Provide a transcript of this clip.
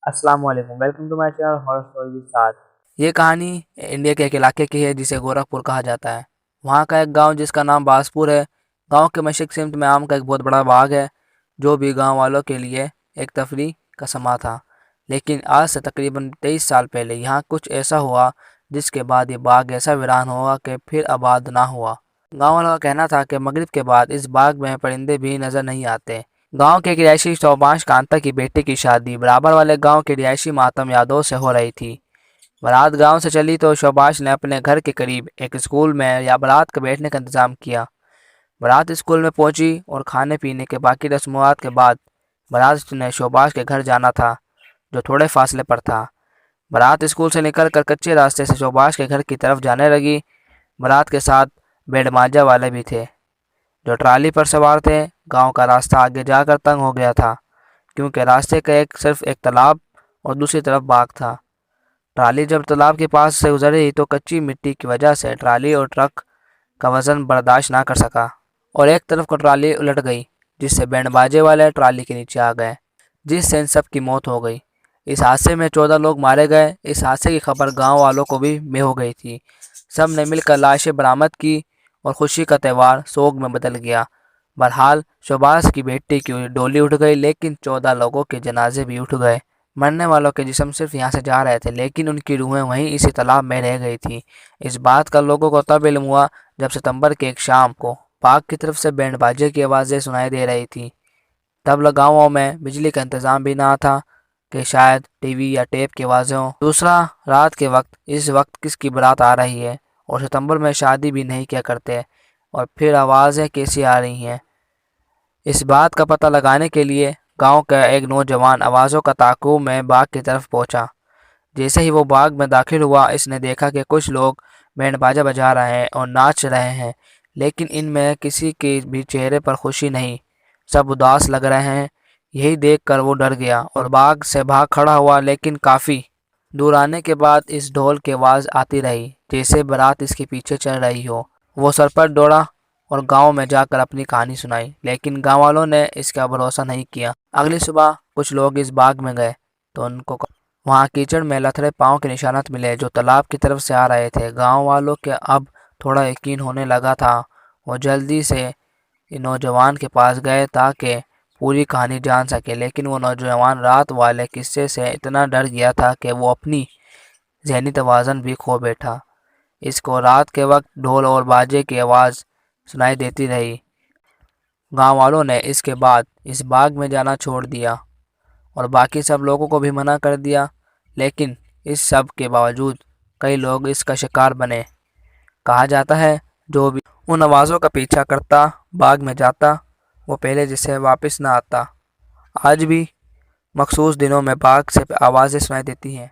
السلام علیکم، welcome to my channel horror story کے ساتھ۔ یہ کہانی انڈیا کے ایک علاقے کی ہے جسے گورکھپور کہا جاتا ہے۔ وہاں کا ایک گاؤں جس کا نام باسپور ہے، گاؤں کے مشرق سمت میں آم کا ایک بہت بڑا باغ ہے، جو بھی گاؤں والوں کے لیے ایک تفریح کا سما تھا۔ لیکن آج سے تقریباً 23 سال پہلے یہاں کچھ ایسا ہوا جس کے بعد یہ باغ ایسا ویران ہوا کہ پھر آباد نہ ہوا۔ گاؤں والوں کا کہنا تھا کہ مغرب کے بعد اس باغ میں پرندے بھی نظر نہیں آتے۔ گاؤں کے ایک رہائشی شوبانش کانتا کی بیٹی کی شادی برابر والے گاؤں کے رہائشی ماتم یادوں سے ہو رہی تھی۔ بارات گاؤں سے چلی تو شوبانش نے اپنے گھر کے قریب ایک اسکول میں یا بارات کے بیٹھنے کا انتظام کیا۔ بارات اسکول میں پہنچی اور کھانے پینے کے باقی رسومات کے بعد بارات نے شوبانش کے گھر جانا تھا، جو تھوڑے فاصلے پر تھا۔ بارات اسکول سے نکل کر کچے راستے سے شوبانش کے گھر کی طرف جانے لگی۔ بارات کے ساتھ بیڑ ماجا والے بھی تھے جو ٹرالی پر سوار تھے۔ گاؤں کا راستہ آگے جا کر تنگ ہو گیا تھا، کیونکہ راستے کا صرف ایک تالاب اور دوسری طرف باغ تھا۔ ٹرالی جب تالاب کے پاس سے گزری تو کچی مٹی کی وجہ سے ٹرالی اور ٹرک کا وزن برداشت نہ کر سکا اور ایک طرف کو ٹرالی الٹ گئی، جس سے بینڈ باجے والے ٹرالی کے نیچے آ گئے، جس سے ان سب کی موت ہو گئی۔ اس حادثے میں 14 لوگ مارے گئے۔ اس حادثے کی خبر گاؤں والوں کو بھی ہو گئی تھی۔ سب نے مل کر لاشیں برآمد کی اور خوشی کا تہوار سوگ میں بدل گیا۔ بہرحال شوبانش کی بیٹی کی ڈولی اٹھ گئی، لیکن 14 لوگوں کے جنازے بھی اٹھ گئے۔ مرنے والوں کے جسم صرف یہاں سے جا رہے تھے، لیکن ان کی روحیں وہیں اسی تالاب میں رہ گئی تھی۔ اس بات کا لوگوں کو تب علم ہوا جب ستمبر کے ایک شام کو باغ کی طرف سے بینڈ باجے کی آوازیں سنائی دے رہی تھی۔ تب گاؤں میں بجلی کا انتظام بھی نہ تھا کہ شاید ٹی وی یا ٹیپ کی آوازیں ہوں۔ دوسرا، رات کے وقت اس وقت کس کی برات آ رہی ہے، اور ستمبر میں شادی بھی نہیں کیا کرتے، اور پھر آوازیں کیسی آ رہی ہیں۔ اس بات کا پتہ لگانے کے لیے گاؤں کا ایک نوجوان آوازوں کا تعاقب میں باغ کی طرف پہنچا۔ جیسے ہی وہ باغ میں داخل ہوا، اس نے دیکھا کہ کچھ لوگ بینڈ باجا بجا رہے ہیں اور ناچ رہے ہیں، لیکن ان میں کسی کے بھی چہرے پر خوشی نہیں، سب اداس لگ رہے ہیں۔ یہی دیکھ کر وہ ڈر گیا اور باغ سے بھاگ کھڑا ہوا، لیکن کافی دور آنے کے بعد اس ڈھول کی آواز آتی رہی جیسے بارات اس کے پیچھے چل رہی ہو۔ وہ سر پر دوڑا اور گاؤں میں جا کر اپنی کہانی سنائی، لیکن گاؤں والوں نے اس کا بھروسہ نہیں کیا۔ اگلی صبح کچھ لوگ اس باغ میں گئے تو ان کو وہاں کیچڑ میں لتھڑے پاؤں کے نشانات ملے جو تالاب کی طرف سے آ رہے تھے۔ گاؤں والوں کے اب تھوڑا یقین ہونے لگا تھا۔ وہ جلدی سے نوجوان کے پاس گئے تاکہ پوری کہانی جان سکے، لیکن وہ نوجوان رات والے قصے سے اتنا ڈر گیا تھا کہ وہ اپنی ذہنی توازن بھی کھو بیٹھا۔ اس کو رات کے وقت ڈھول اور باجے کی آواز سنائی دیتی رہی۔ گاؤں والوں نے اس کے بعد اس باغ میں جانا چھوڑ دیا اور باقی سب لوگوں کو بھی منع کر دیا، لیکن اس سب کے باوجود کئی لوگ اس کا شکار بنے۔ کہا جاتا ہے جو بھی ان آوازوں کا پیچھا کرتا باغ میں جاتا، وہ پہلے جسے واپس نہ آتا۔ آج بھی مخصوص دنوں میں باغ سے آوازیں سنائی دیتی ہیں۔